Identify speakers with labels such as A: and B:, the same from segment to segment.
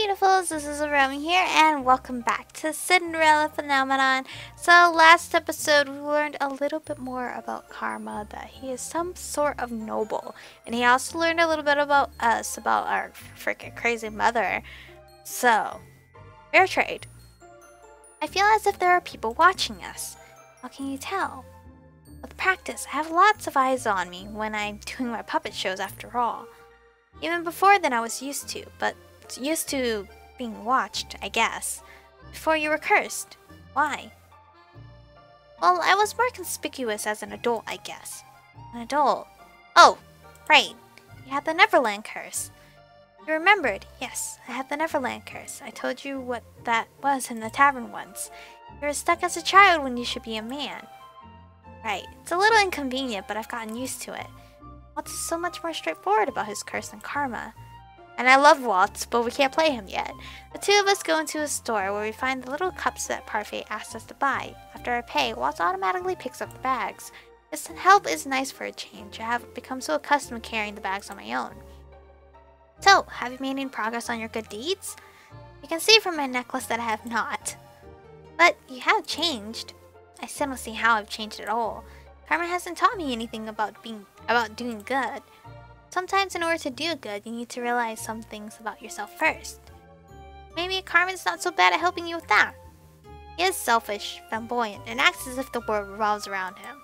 A: beautifuls, this is Aromie here, and welcome back to Cinderella Phenomenon. So last episode we learned a little bit more about Karma, that he is some sort of noble. And he also learned a little bit about us, about our freaking crazy mother. So, fair trade. I feel as if there are people watching us. How can you tell? With practice, I have lots of eyes on me when I'm doing my puppet shows after all. Even before then I was used to being watched, I guess. Before you were cursed. Why? Well, I was more conspicuous as an adult, I guess. An adult? Oh, right. You had the Neverland curse. You remembered. Yes, I had the Neverland curse. I told you what that was in the tavern once. You were stuck as a child when you should be a man. Right. It's a little inconvenient, but I've gotten used to it. Waltz is so much more straightforward about his curse than Karma. And I love Waltz, but we can't play him yet. The two of us go into a store where we find the little cups that Parfait asked us to buy. After I pay, Waltz automatically picks up the bags. This help is nice for a change. I have become so accustomed to carrying the bags on my own. So, have you made any progress on your good deeds? You can see from my necklace that I have not. But you have changed. I still don't see how I've changed at all. Karma hasn't taught me anything about doing good. Sometimes in order to do good, you need to realize some things about yourself first. Maybe Karma's not so bad at helping you with that. He is selfish, flamboyant, and acts as if the world revolves around him.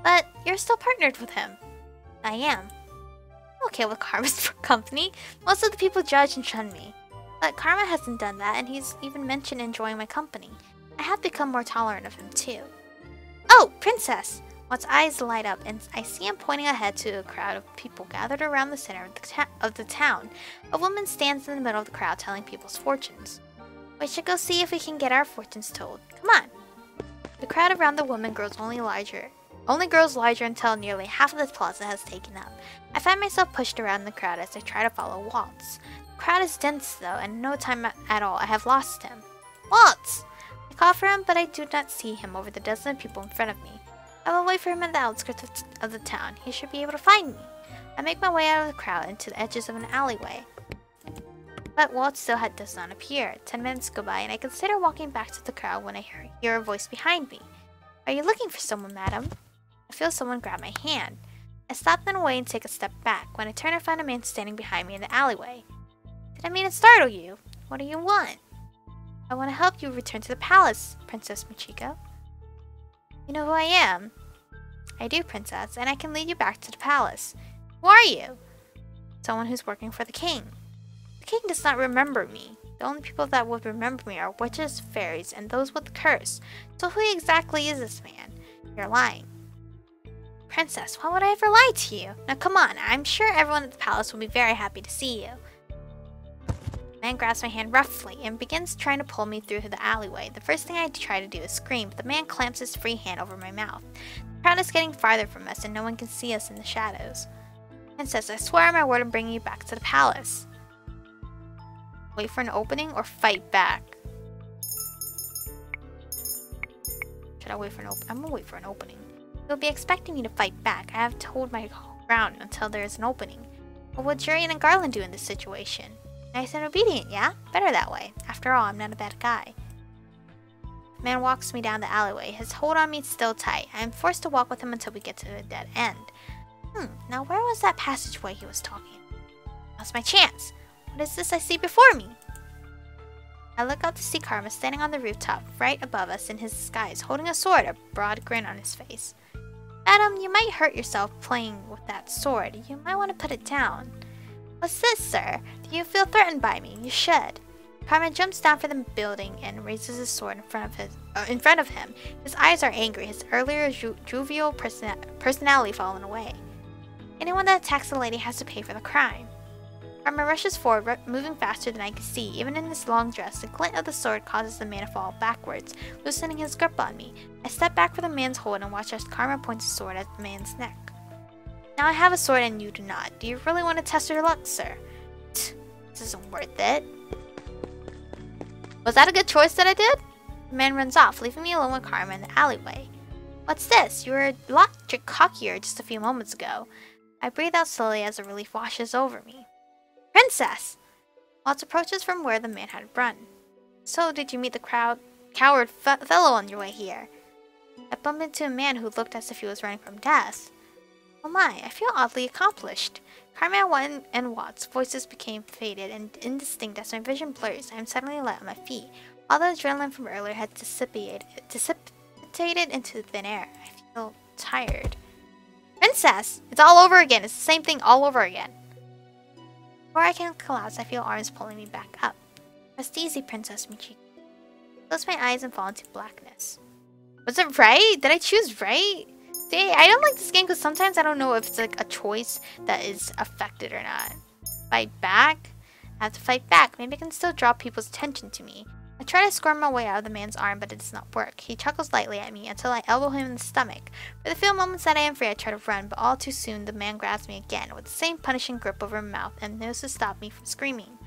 A: But you're still partnered with him. I am. I'm okay with Karma's company. Most of the people judge and shun me. But Karma hasn't done that, and he's even mentioned enjoying my company. I have become more tolerant of him too. Oh, Princess! Waltz's eyes light up, and I see him pointing ahead to a crowd of people gathered around the center of the town. A woman stands in the middle of the crowd telling people's fortunes. We should go see if we can get our fortunes told. Come on! The crowd around the woman grows only grows larger until nearly half of the plaza has taken up. I find myself pushed around the crowd as I try to follow Waltz. The crowd is dense though, and in no time at all I have lost him. Waltz! I call for him, but I do not see him over the dozen of people in front of me. I will wait for him at the outskirts of the town. He should be able to find me. I make my way out of the crowd into the edges of an alleyway. But Waltz still does not appear. 10 minutes go by, and I consider walking back to the crowd when I hear a voice behind me. Are you looking for someone, madam? I feel someone grab my hand. I stop in a way and take a step back. When I turn, I find a man standing behind me in the alleyway. Did I mean to startle you? What do you want? I want to help you return to the palace, Princess Michiko. You know who I am? I do, Princess, and I can lead you back to the palace. Who are you? Someone who's working for the king. The king does not remember me. The only people that would remember me are witches, fairies, and those with the curse. So who exactly is this man? You're lying. Princess, why would I ever lie to you? Now come on, I'm sure everyone at the palace will be very happy to see you. The man grabs my hand roughly and begins trying to pull me through the alleyway. The first thing I try to do is scream, but the man clamps his free hand over my mouth. The crowd is getting farther from us and no one can see us in the shadows. Princess, I swear on my word I'm bringing you back to the palace. Wait for an opening or fight back? Should I wait for an opening? I'm gonna wait for an opening. You'll be expecting me to fight back. I have to hold my ground until there is an opening. What would Jurian and Garland do in this situation? Nice and obedient, yeah? Better that way. After all, I'm not a bad guy. The man walks me down the alleyway. His hold on me is still tight. I am forced to walk with him until we get to a dead end. Now where was that passageway he was talking? That's my chance. What is this I see before me? I look up to see Karma standing on the rooftop right above us in his disguise, holding a sword, a broad grin on his face. Madam, you might hurt yourself playing with that sword. You might want to put it down. What's this, sir? Do you feel threatened by me? You should. Karma jumps down from the building and raises his sword in front of him. His eyes are angry, his earlier jovial personality fallen away. Anyone that attacks a lady has to pay for the crime. Karma rushes forward, moving faster than I can see. Even in his long dress, the glint of the sword causes the man to fall backwards, loosening his grip on me. I step back from the man's hold and watch as Karma points his sword at the man's neck. Now I have a sword and you do not. Do you really want to test your luck, sir? This isn't worth it. Was that a good choice that I did? The man runs off, leaving me alone with Karma in the alleyway. What's this? You were a lot cockier just a few moments ago. I breathe out slowly as a relief washes over me. Princess! Watts approaches from where the man had run. So, did you meet the coward fellow on your way here? I bumped into a man who looked as if he was running from death. Oh my, I feel oddly accomplished. Karma and Watts' voices became faded and indistinct as my vision blurs. I am suddenly light on my feet. All the adrenaline from earlier had dissipated into thin air. I feel tired. Princess! It's all over again. It's the same thing all over again. Before I can collapse, I feel arms pulling me back up. Rest easy, Princess Michi. Close my eyes and fall into blackness. Was it right? Did I choose right? See, I don't like this game because sometimes I don't know if it's like a choice that is affected or not. Fight back? I have to fight back. Maybe I can still draw people's attention to me. I try to squirm my way out of the man's arm, but it does not work. He chuckles lightly at me until I elbow him in the stomach. For the few moments that I am free, I try to run, but all too soon the man grabs me again with the same punishing grip over my mouth and knows to stop me from screaming.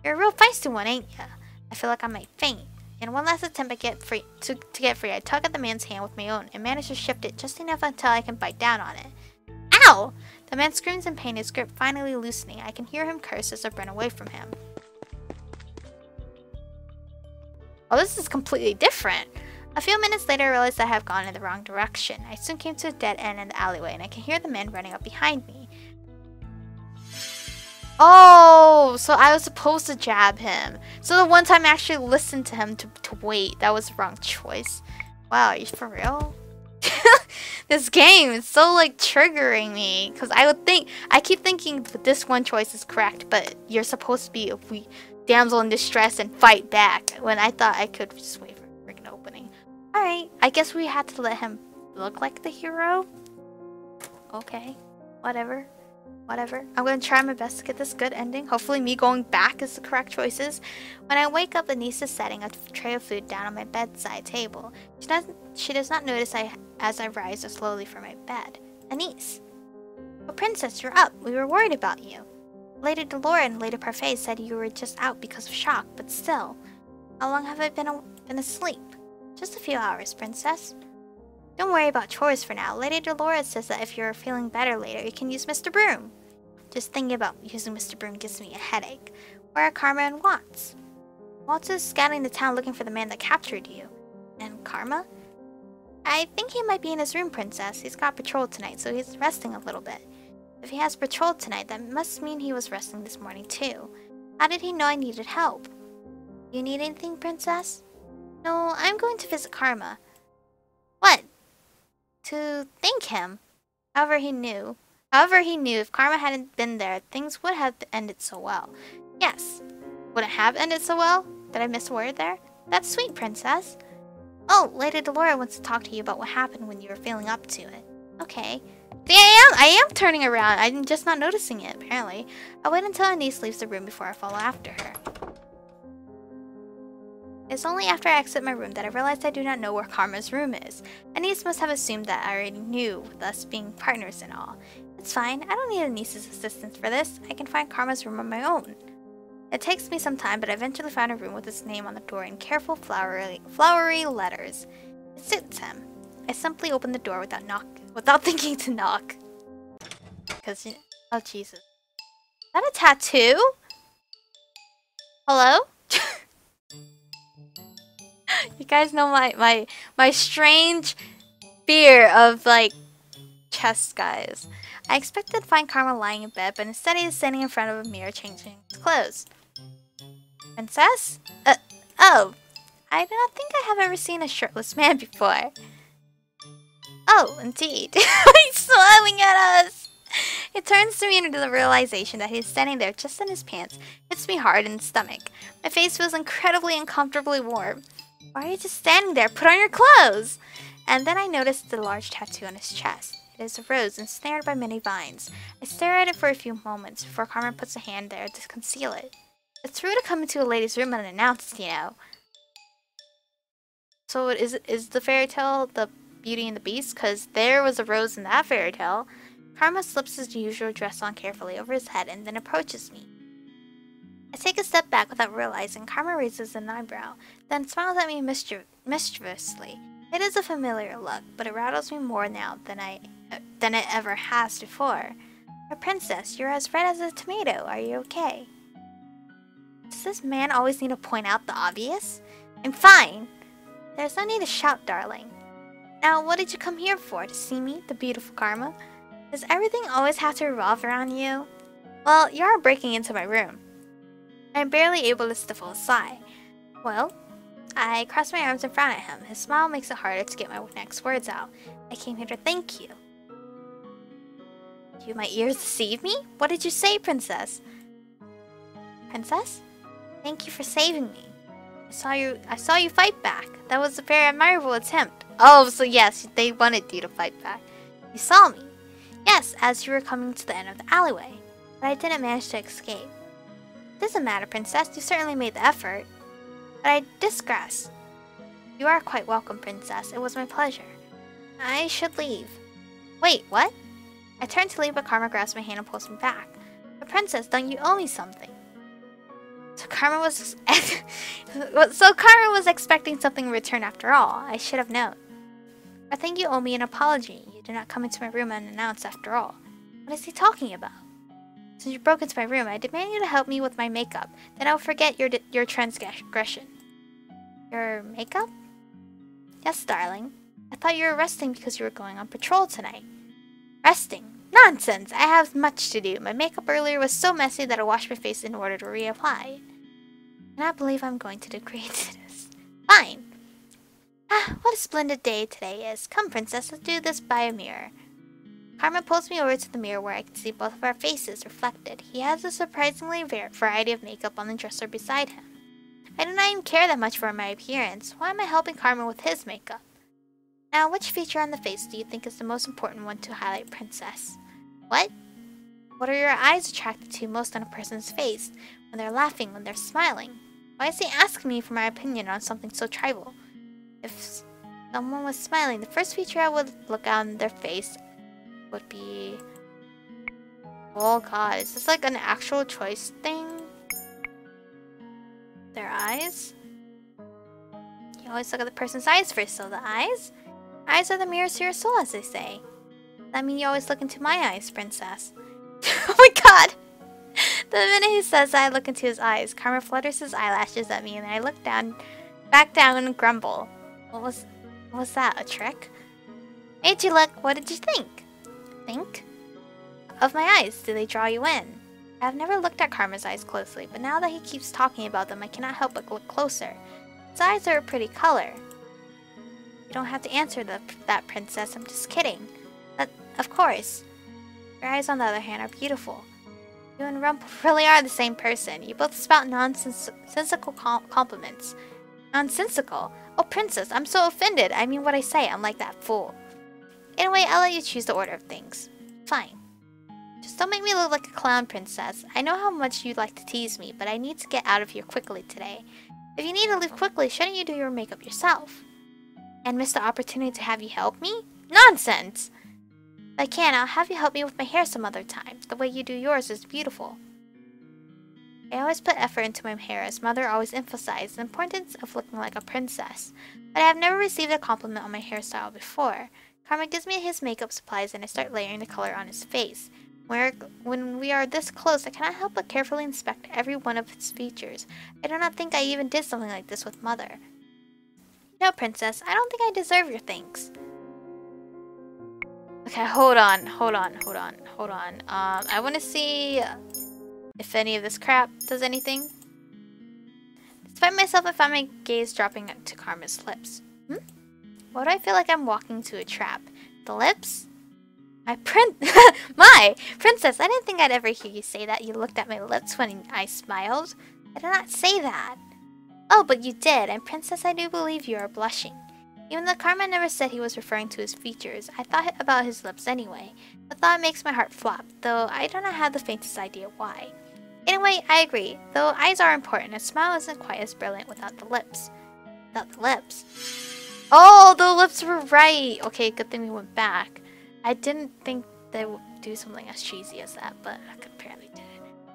A: You're a real feisty one, ain't ya? I feel like I might faint. In one last attempt to get free, I tug at the man's hand with my own and manage to shift it just enough until I can bite down on it. Ow! The man screams in pain, his grip finally loosening. I can hear him curse as I run away from him. Oh, this is completely different. A few minutes later, I realized I have gone in the wrong direction. I soon came to a dead end in the alleyway, and I can hear the man running up behind me. Oh, so I was supposed to jab him. So the one time I actually listened to him to wait, that was the wrong choice. Wow, are you for real? This game is so like triggering me, because I keep thinking that this one choice is correct, but you're supposed to be damsel in distress and fight back, when I thought I could just wait for a freaking opening. Alright, I guess we had to let him look like the hero. Okay, whatever. I'm gonna try my best to get this good ending. Hopefully me going back is the correct choices. When I wake up, Anise is setting a tray of food down on my bedside table. She does not notice as I rise slowly from my bed. Anise! Oh, Princess, you're up. We were worried about you. Lady Delora and Lady Parfait said you were just out because of shock, but still. How long have I been asleep? Just a few hours, Princess. Don't worry about chores for now. Lady Delora says that if you're feeling better later, you can use Mr. Broom. Just thinking about using Mr. Broom gives me a headache. Where are Karma and Watts? Watts is scouting the town looking for the man that captured you. And Karma? I think he might be in his room, Princess. He's got patrol tonight, so he's resting a little bit. If he has patrol tonight, that must mean he was resting this morning too. How did he know I needed help? You need anything, Princess? No, I'm going to visit Karma. What? To thank him. However, he knew if Karma hadn't been there, things would have ended so well. Yes. Would it have ended so well? Did I miss a word there? That's sweet, Princess. Oh, Lady Delora wants to talk to you about what happened when you were feeling up to it. Okay. See, I am turning around. I'm just not noticing it, apparently. I'll wait until Anise leaves the room before I follow after her. It's only after I exit my room that I realized I do not know where Karma's room is. Anise must have assumed that I already knew, with us being partners and all. It's fine. I don't need Anise's assistance for this. I can find Karma's room on my own. It takes me some time, but I eventually found a room with his name on the door in careful flowery letters. It suits him. I simply opened the door without thinking to knock. Because, oh Jesus. Is that a tattoo? Hello? You guys know my strange fear of like chest guys. I expected to find Karma lying in bed, but instead he is standing in front of a mirror changing his clothes. Princess? Oh. I do not think I have ever seen a shirtless man before. Oh, indeed. He's smiling at us. It turns to me into the realization that he's standing there just in his pants. Hits me hard in the stomach. My face feels incredibly uncomfortably warm. Why are you just standing there? Put on your clothes! And then I noticed the large tattoo on his chest. It is a rose ensnared by many vines. I stare at it for a few moments before Carmen puts a hand there to conceal it. It's rude to come into a lady's room unannounced, you know. So is the fairy tale the Beauty and the Beast? Because there was a rose in that fairy tale. Karma slips his usual dress on carefully over his head and then approaches me. I take a step back without realizing. Karma raises an eyebrow, then smiles at me mischievously. It is a familiar look, but it rattles me more now than it ever has before. A princess, you're as red as a tomato. Are you okay? Does this man always need to point out the obvious? I'm fine. There's no need to shout, darling. Now, what did you come here for? To see me, the beautiful Karma? Does everything always have to revolve around you? Well, you are breaking into my room. I'm barely able to stifle a sigh. Well, I crossed my arms and frowned at him. His smile makes it harder to get my next words out. I came here to thank you. Do my ears deceive me? What did you say, princess? Princess? Thank you for saving me. I saw you fight back. That was a very admirable attempt. Oh, so yes, they wanted you to fight back. You saw me. Yes, as you were coming to the end of the alleyway. But I didn't manage to escape. It doesn't matter, princess. You certainly made the effort. But I digress. You are quite welcome, princess. It was my pleasure. I should leave. Wait, what? I turned to leave, but Karma grabs my hand and pulls me back. But princess, don't you owe me something? So Karma was expecting something in return after all. I should have known. I think you owe me an apology. You did not come into my room unannounced after all. What is he talking about? Since you broke into my room, I demand you to help me with my makeup. Then I'll forget your transgression. Your makeup? Yes, darling. I thought you were resting because you were going on patrol tonight. Resting? Nonsense! I have much to do. My makeup earlier was so messy that I washed my face in order to reapply it. I cannot believe I'm going to degrade to this. Fine. Ah, what a splendid day today is. Come, princess, let's do this by a mirror. Karma pulls me over to the mirror where I can see both of our faces reflected. He has a surprisingly variety of makeup on the dresser beside him. I do not even care that much for my appearance. Why am I helping Karma with his makeup? Now, which feature on the face do you think is the most important one to highlight, princess? What? What are your eyes attracted to most on a person's face? When they're laughing, when they're smiling? Why is he asking me for my opinion on something so trivial? If someone was smiling, the first feature I would look on their face would be... Oh god, is this like an actual choice thing? Their eyes? You always look at the person's eyes first, so the eyes? Eyes are the mirrors to your soul, as they say. Does that mean you always look into my eyes, princess? Oh my god! The minute he says that, I look into his eyes. Karma flutters his eyelashes at me, and I look back down and grumble. What was that, a trick? Made you look, what did you think? Think? Of my eyes, do they draw you in? I've never looked at Karma's eyes closely, but now that he keeps talking about them, I cannot help but look closer. His eyes are a pretty color. You don't have to answer that, princess, I'm just kidding. But, of course. Your eyes, on the other hand, are beautiful. You and Rumple really are the same person. You both spout nonsensical compliments. Nonsensical? Oh, princess, I'm so offended. I mean what I say, I'm like that fool. Anyway, I'll let you choose the order of things. Fine. Just don't make me look like a clown, princess. I know how much you like to tease me, but I need to get out of here quickly today. If you need to leave quickly, shouldn't you do your makeup yourself? And miss the opportunity to have you help me? Nonsense! If I can, I'll have you help me with my hair some other time. The way you do yours is beautiful. I always put effort into my hair, as Mother always emphasized the importance of looking like a princess. But I have never received a compliment on my hairstyle before. Karma gives me his makeup supplies and I start layering the color on his face. When we are this close, I cannot help but carefully inspect every one of its features. I do not think I even did something like this with Mother. No, princess, I don't think I deserve your thanks. Okay, hold on. I want to see if any of this crap does anything. Despite myself, I find my gaze dropping to Karma's lips. Why do I feel like I'm walking to a trap? The lips? My princess, I didn't think I'd ever hear you say that. You looked at my lips when I smiled. I did not say that. Oh, but you did, and princess, I do believe you are blushing. Even though Karma never said he was referring to his features, I thought about his lips anyway. The thought makes my heart flop, though I do not have the faintest idea why. Anyway, I agree. Though eyes are important, a smile isn't quite as brilliant without the lips. Oh, the lips were right! Okay, good thing we went back. I didn't think they would do something as cheesy as that, but apparently did it.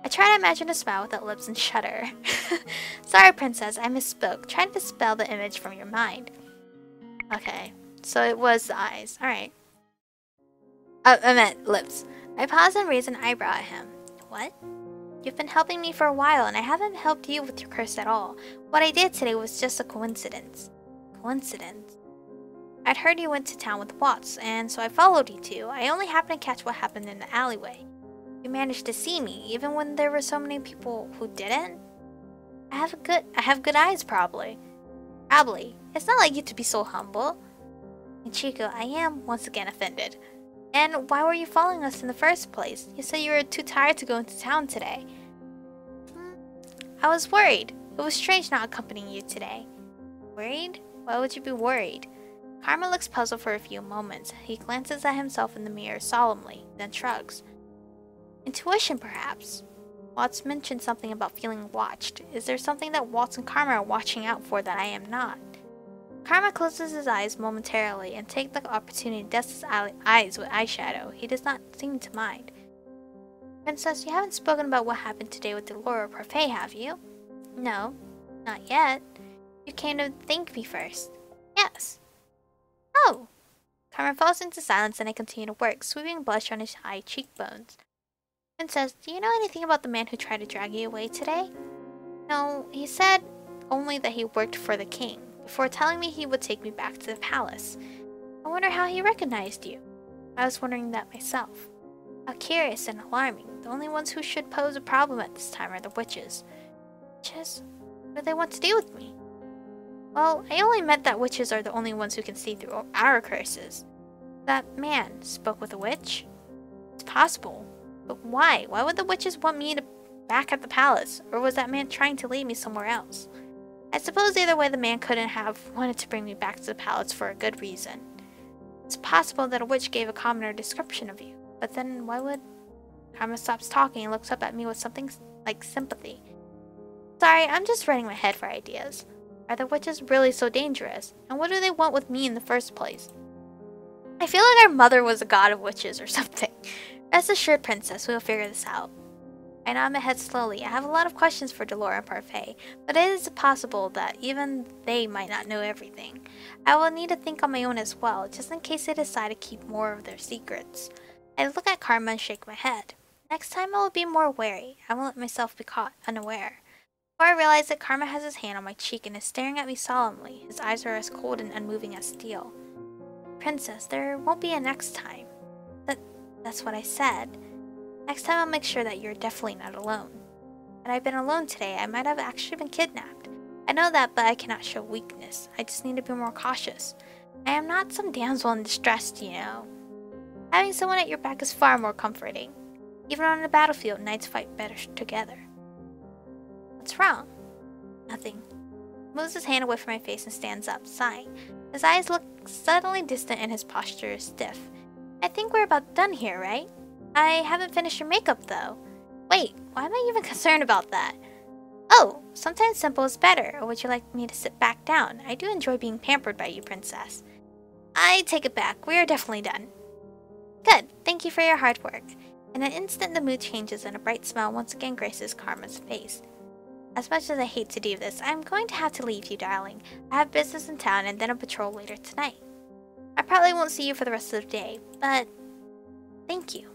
A: I try to imagine a smile without lips and shudder. Sorry, princess, I misspoke. Try to dispel the image from your mind. Okay, so it was the eyes. Alright. I meant lips. I paused and raised an eyebrow at him. What? You've been helping me for a while, and I haven't helped you with your curse at all. What I did today was just a coincidence. Coincidence? I'd heard you went to town with Watts, and so I followed you too. I only happened to catch what happened in the alleyway. You managed to see me, even when there were so many people who didn't? I have good eyes, probably. Probably. It's not like you to be so humble. Ichiko, I am once again offended. And why were you following us in the first place? You said you were too tired to go into town today. I was worried. It was strange not accompanying you today. Worried? Why would you be worried? Karma looks puzzled for a few moments. He glances at himself in the mirror solemnly, then shrugs. Intuition, perhaps. Watts mentioned something about feeling watched. Is there something that Watts and Karma are watching out for that I am not? Karma closes his eyes momentarily and takes the opportunity to dust his eyes with eyeshadow. He does not seem to mind. Princess, you haven't spoken about what happened today with Delora Parfait, have you? No, not yet. You came to thank me first. Yes. Oh! Karma falls into silence and I continue to work, sweeping blush on his high cheekbones. Princess, do you know anything about the man who tried to drag you away today? No, he said only that he worked for the king, before telling me he would take me back to the palace. I wonder how he recognized you. I was wondering that myself. How curious and alarming. The only ones who should pose a problem at this time are the witches. Witches? What do they want to do with me? Well, I only meant that witches are the only ones who can see through our curses. That man spoke with a witch? It's possible. But why? Why would the witches want me back at the palace? Or was that man trying to lead me somewhere else? I suppose either way the man couldn't have wanted to bring me back to the palace for a good reason. It's possible that a witch gave a commoner description of you. But then why would... Karma stops talking and looks up at me with something like sympathy. Sorry, I'm just running my head for ideas. Are the witches really so dangerous? And what do they want with me in the first place? I feel like our mother was a god of witches or something. Rest assured, Princess, we'll figure this out. I nod my head slowly. I have a lot of questions for Delora and Parfait, but it is possible that even they might not know everything. I will need to think on my own as well, just in case they decide to keep more of their secrets. I look at Karma and shake my head. Next time I will be more wary. I won't let myself be caught unaware. Before I realize that Karma has his hand on my cheek and is staring at me solemnly. His eyes are as cold and unmoving as steel. Princess, there won't be a next time. That's what I said. Next time I'll make sure that you're definitely not alone. Had I been alone today, I might have actually been kidnapped. I know that, but I cannot show weakness. I just need to be more cautious. I am not some damsel in distress, you know. Having someone at your back is far more comforting. Even on the battlefield, knights fight better together. What's wrong? Nothing. He moves his hand away from my face and stands up, sighing. His eyes look suddenly distant and his posture is stiff. I think we're about done here, right? I haven't finished your makeup, though. Wait, why am I even concerned about that? Oh, sometimes simple is better, or would you like me to sit back down? I do enjoy being pampered by you, Princess. I take it back. We are definitely done. Good. Thank you for your hard work. In an instant, the mood changes and a bright smile once again graces Karma's face. As much as I hate to do this, I'm going to have to leave you, darling. I have business in town and then a patrol later tonight. I probably won't see you for the rest of the day, but thank you.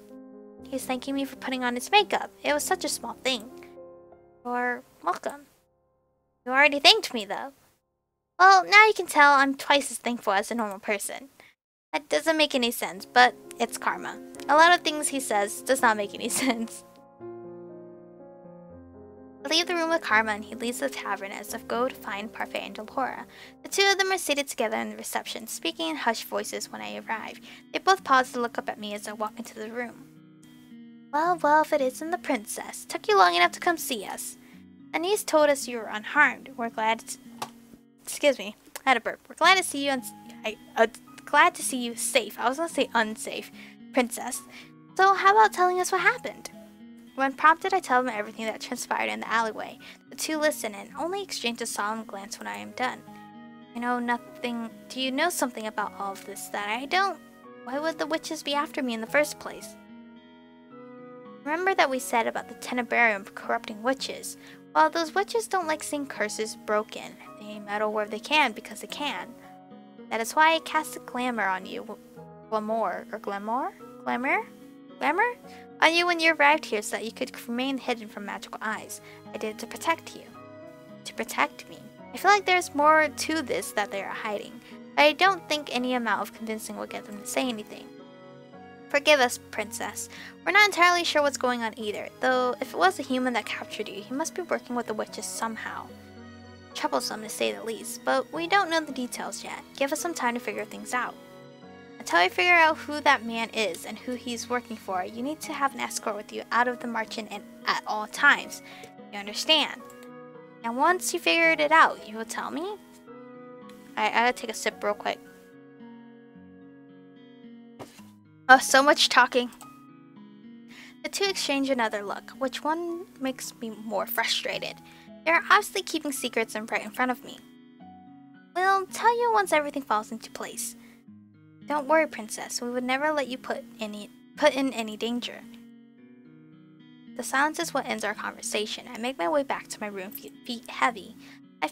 A: He's thanking me for putting on his makeup. It was such a small thing. You're welcome. You already thanked me, though. Well, now you can tell I'm twice as thankful as a normal person. That doesn't make any sense, but it's Karma. A lot of things he says does not make any sense. I leave the room with Karma and he leaves the tavern as if go to find Parfait and Delora. The two of them are seated together in the reception, speaking in hushed voices when I arrive. They both pause to look up at me as I walk into the room. Well, if it isn't the princess. Took you long enough to come see us. Anise told us you were unharmed. We're glad to... Excuse me, I had a burp. We're glad to see you glad to see you safe. I was gonna say unsafe, Princess. So how about telling us what happened? When prompted, I tell them everything that transpired in the alleyway. The two listen and only exchange a solemn glance when I am done. I know nothing. Do you know something about all of this that I don't? Why would the witches be after me in the first place? Remember that we said about the Tenebrarium corrupting witches? Well, those witches don't like seeing curses broken. They meddle where they can because they can. That is why I cast a glamour on you. Glamour? Glamour? On you when you arrived here so that you could remain hidden from magical eyes. I did it to protect you. To protect me. I feel like there's more to this that they are hiding. But I don't think any amount of convincing will get them to say anything. Forgive us, Princess. We're not entirely sure what's going on either, though if it was a human that captured you, he must be working with the witches somehow. Troublesome to say the least, but we don't know the details yet. Give us some time to figure things out. Until we figure out who that man is and who he's working for, you need to have an escort with you out of the marching and at all times. You understand? And once you figured it out, you will tell me? I gotta take a sip real quick. Oh, so much talking. The two exchange another look, which one makes me more frustrated. They are obviously keeping secrets right in front of me. We'll tell you once everything falls into place. Don't worry, Princess. We would never let you put in any danger. The silence is what ends our conversation. I make my way back to my room, feet heavy. I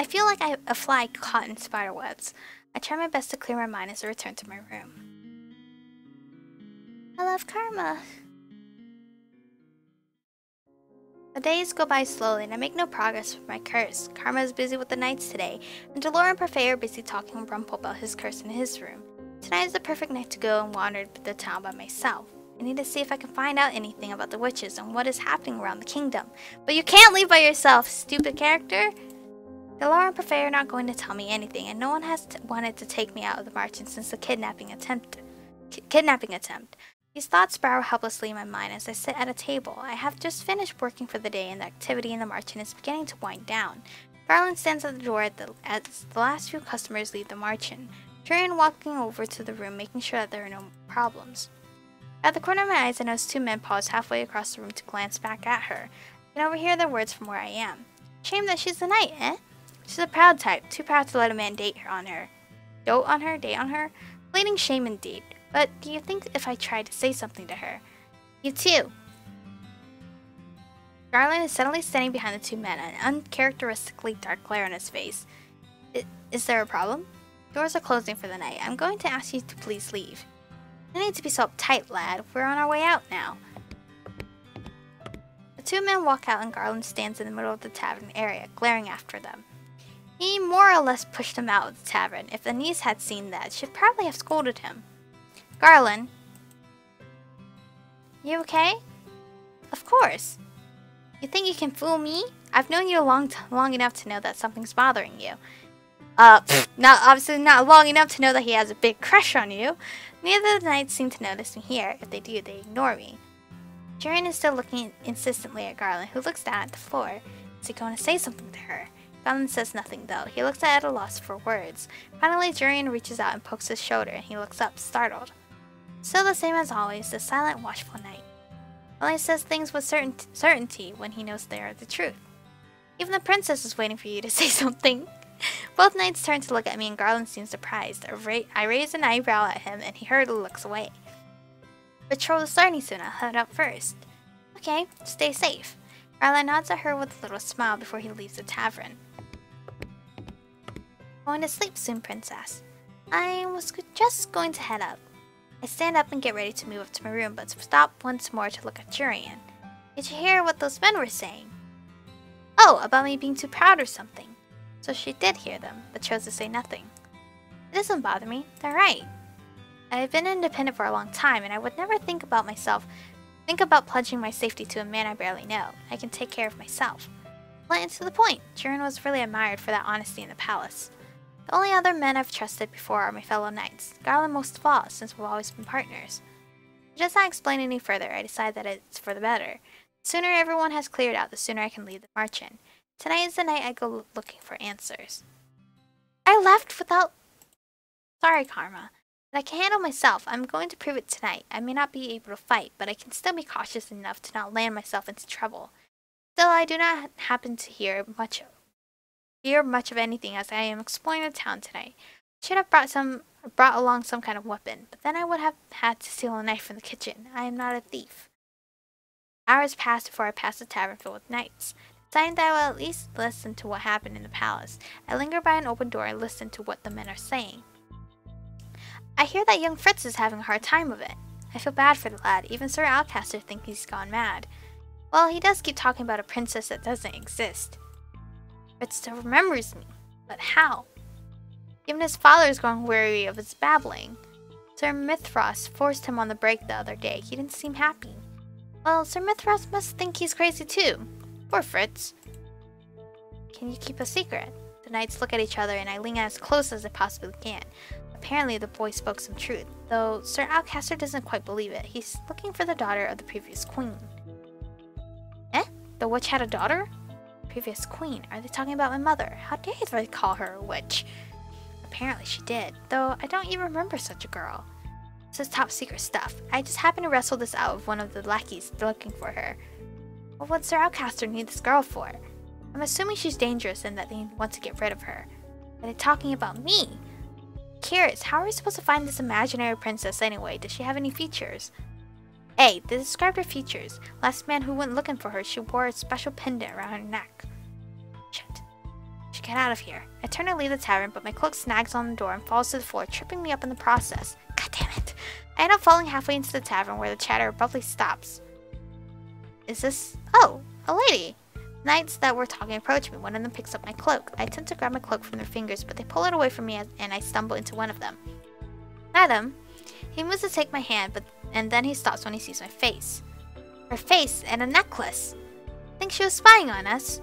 A: feel like a fly caught in spider webs. I try my best to clear my mind as I return to my room. I love Karma. The days go by slowly, and I make no progress with my curse. Karma is busy with the knights today, and Delora and Parfait are busy talking with Rumpel about his curse in his room. Tonight is the perfect night to go and wander the town by myself. I need to see if I can find out anything about the witches and what is happening around the kingdom. But you can't leave by yourself, stupid character! Delora and Parfait are not going to tell me anything, and no one has wanted to take me out of the marching since the kidnapping attempt. These thoughts spiral helplessly in my mind as I sit at a table. I have just finished working for the day, and the activity in the marching is beginning to wind down. Garland stands at the door as the last few customers leave the marching. Jurian walking over to the room, making sure that there are no problems. At the corner of my eyes, I notice two men pause halfway across the room to glance back at her. I can overhear their words from where I am. Shame that she's a knight, eh? She's a proud type, too proud to let a man date on her. Date on her? Bleeding shame indeed. But do you think if I tried to say something to her? You too. Garland is suddenly standing behind the two men, an uncharacteristically dark glare on his face. Is there a problem? Doors are closing for the night. I'm going to ask you to please leave. No need to be so uptight, lad. We're on our way out now. The two men walk out and Garland stands in the middle of the tavern area, glaring after them. He more or less pushed them out of the tavern. If the niece had seen that, she'd probably have scolded him. Garland. You okay? Of course. You think you can fool me? I've known you long enough to know that something's bothering you. Obviously not long enough to know that he has a big crush on you. Neither of the knights seem to notice me here. If they do, they ignore me. Jurian is still looking insistently at Garland, who looks down at the floor. Is he going to say something to her? Garland says nothing, though. He looks at a loss for words. Finally, Jurian reaches out and pokes his shoulder, and he looks up, startled. Still the same as always, the silent, watchful knight. Only says things with certainty when he knows they are the truth. Even the princess is waiting for you to say something. Both knights turn to look at me, and Garland seems surprised. I raise an eyebrow at him, and he hurriedly looks away. Patrol is starting soon. I'll head up first. Okay, stay safe. Garland nods at her with a little smile before he leaves the tavern. Going to sleep soon, princess. I was just going to head up. I stand up and get ready to move up to my room, but stop once more to look at Jurian. Did you hear what those men were saying? Oh, about me being too proud or something. So she did hear them, but chose to say nothing. It doesn't bother me. They're right. I've been independent for a long time, and I would never think about pledging my safety to a man I barely know. I can take care of myself. Blunt and to the point, Jurian was really admired for that honesty in the palace. The only other men I've trusted before are my fellow knights, Garland most of all, since we've always been partners. It does not explain any further. I decide that it's for the better. The sooner everyone has cleared out, the sooner I can leave the marching. Tonight is the night I go looking for answers. I left without... Sorry, Karma. But I can handle myself. I'm going to prove it tonight. I may not be able to fight, but I can still be cautious enough to not land myself into trouble. Still, I do not happen to hear much of anything as I am exploring the town tonight. I should have brought along some kind of weapon, but then I would have had to steal a knife from the kitchen. I am not a thief. Hours passed before I passed a tavern filled with knights. Deciding that I will at least listen to what happened in the palace, I linger by an open door and listen to what the men are saying. I hear that young Fritz is having a hard time of it. I feel bad for the lad. Even Sir Alcaster thinks he's gone mad. Well, he does keep talking about a princess that doesn't exist. It still remembers me. But how? Even his father is growing weary of his babbling. Sir Mithras forced him on the break the other day. He didn't seem happy. Well, Sir Mithras must think he's crazy too. Poor Fritz. Can you keep a secret? The knights look at each other and I lean as close as I possibly can. Apparently the boy spoke some truth, though Sir Alcaster doesn't quite believe it. He's looking for the daughter of the previous queen. Eh? The witch had a daughter? Previous queen? Are they talking about my mother? How dare they call her a witch? Apparently she did, though I don't even remember such a girl. This is top secret stuff. I just happened to wrestle this out of one of the lackeys looking for her. Well, what Sir Alcaster need this girl for? I'm assuming she's dangerous and that they want to get rid of her. Are they talking about me? Curious, how are we supposed to find this imaginary princess anyway? Does she have any features? Hey, they described her features. Last man who went looking for her, she wore a special pendant around her neck. Shit. I should get out of here. I turn to leave the tavern, but my cloak snags on the door and falls to the floor, tripping me up in the process. God damn it. I end up falling halfway into the tavern where the chatter abruptly stops. Is this... Oh, a lady. Knights that were talking approach me. One of them picks up my cloak. I attempt to grab my cloak from their fingers, but they pull it away from me and I stumble into one of them. Madam, he moves to take my hand, and then he stops when he sees my face. Her face and a necklace. I think she was spying on us.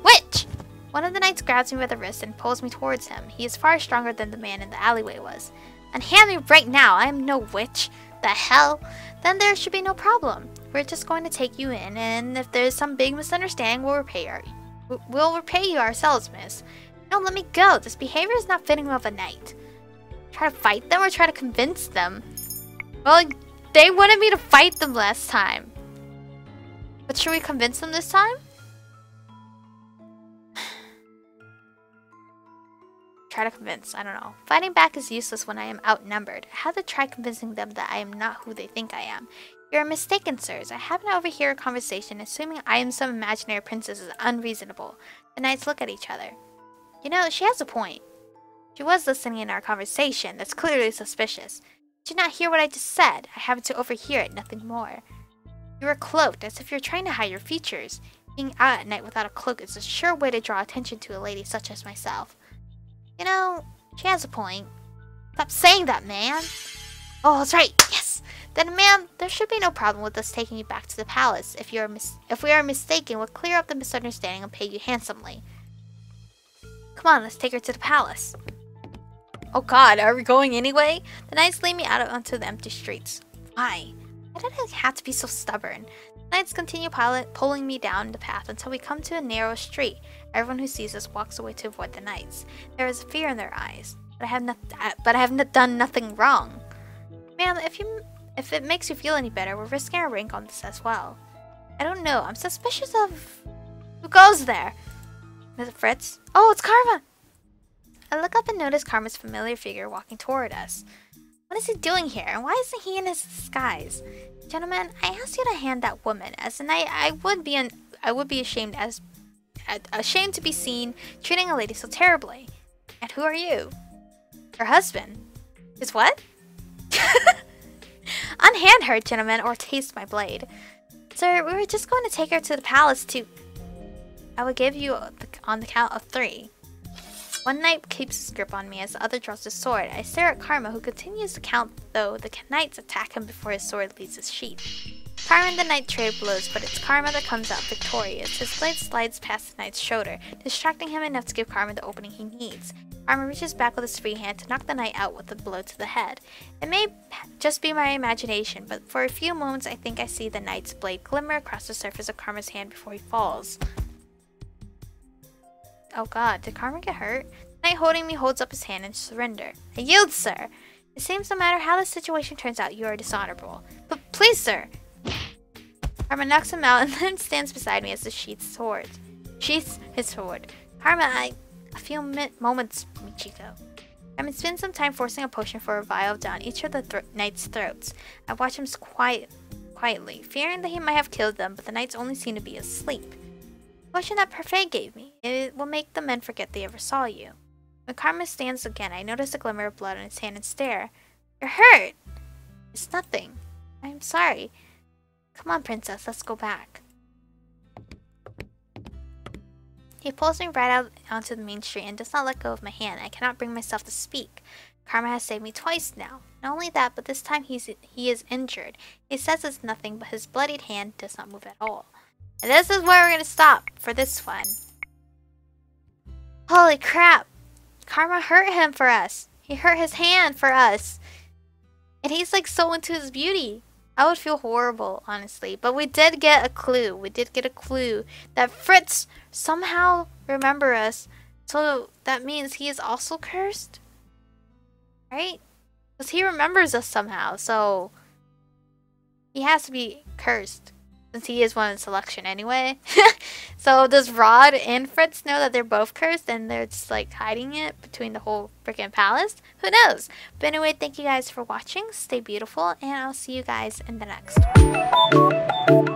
A: Witch! One of the knights grabs me by the wrist and pulls me towards him. He is far stronger than the man in the alleyway was. Unhand me right now. I am no witch. The hell? Then there should be no problem. We're just going to take you in, and if there's some big misunderstanding, we'll repay you ourselves, miss. Don't let me go. This behavior is not fitting of a knight. Try to fight them or try to convince them? Well, they wanted me to fight them last time. But should we convince them this time? Try to convince. I don't know. Fighting back is useless when I am outnumbered. I have to try convincing them that I am not who they think I am. You're mistaken, sirs. I happen to overhear a conversation. Assuming I am some imaginary princess is unreasonable. The knights look at each other. You know, she has a point. She was listening in our conversation. That's clearly suspicious. Did you not hear what I just said? I happened to overhear it, nothing more. You were cloaked, as if you're trying to hide your features. Being out at night without a cloak is a sure way to draw attention to a lady such as myself. You know, she has a point. Stop saying that, man. Oh, that's right. Yes. Then, ma'am, there should be no problem with us taking you back to the palace. If we are mistaken, we'll clear up the misunderstanding and pay you handsomely. Come on, let's take her to the palace. Oh God, are we going anyway? The knights lead me out onto the empty streets. Why? Why did I have to be so stubborn? The knights continue pulling me down the path until we come to a narrow street. Everyone who sees us walks away to avoid the knights. There is fear in their eyes, but I have done nothing wrong. Ma'am, if it makes you feel any better, we're risking our rank on this as well. I don't know. I'm suspicious of... Who goes there? Is it Fritz? Oh, it's Karma! I look up and notice Karma's familiar figure walking toward us. What is he doing here, and why isn't he in his disguise? Gentlemen, I asked you to hand that woman, as a knight I would be ashamed to be seen treating a lady so terribly. And who are you? Her husband. His what? Unhand her, gentlemen, or taste my blade. Sir, we were just going to take her to the palace to... I will give you on the count of 3. One knight keeps his grip on me as the other draws his sword. I stare at Karma, who continues to count, though the knights attack him before his sword leaves his sheath. Karma and the knight trade blows, but it's Karma that comes out victorious. His blade slides past the knight's shoulder, distracting him enough to give Karma the opening he needs. Karma reaches back with his free hand to knock the knight out with a blow to the head. It may just be my imagination, but for a few moments I think I see the knight's blade glimmer across the surface of Karma's hand before he falls. Oh God, did Karma get hurt? The knight holding me holds up his hand in surrender. I yield, sir! It seems no matter how the situation turns out, you are dishonorable. But please, sir! Karma knocks him out and then stands beside me as he sheaths his sword. Karma, a few moments, Michiko. Karma spends some time forcing a potion for a vial down each of the knight's throats. I watch him quietly, fearing that he might have killed them, but the knights only seem to be asleep. The potion that Parfait gave me. It will make the men forget they ever saw you. When Karma stands again, I notice a glimmer of blood on his hand and stare. You're hurt! It's nothing. I'm sorry. Come on, princess, let's go back. He pulls me right out onto the main street and does not let go of my hand. I cannot bring myself to speak. Karma has saved me twice now. Not only that, but this time he is injured. He says it's nothing, but his bloodied hand does not move at all. And this is where we're going to stop for this one. Holy crap! Karma hurt him for us. He hurt his hand for us. And he's like so into his beauty. I would feel horrible, honestly. But we did get a clue. We did get a clue that Fritz somehow remember us. So that means he is also cursed? Right? Because he remembers us somehow. So he has to be cursed. Since he is one in selection anyway. So does Rod and Fritz know that they're both cursed and they're just like hiding it between the whole freaking palace? Who knows? But anyway, thank you guys for watching. Stay beautiful and I'll see you guys in the next one.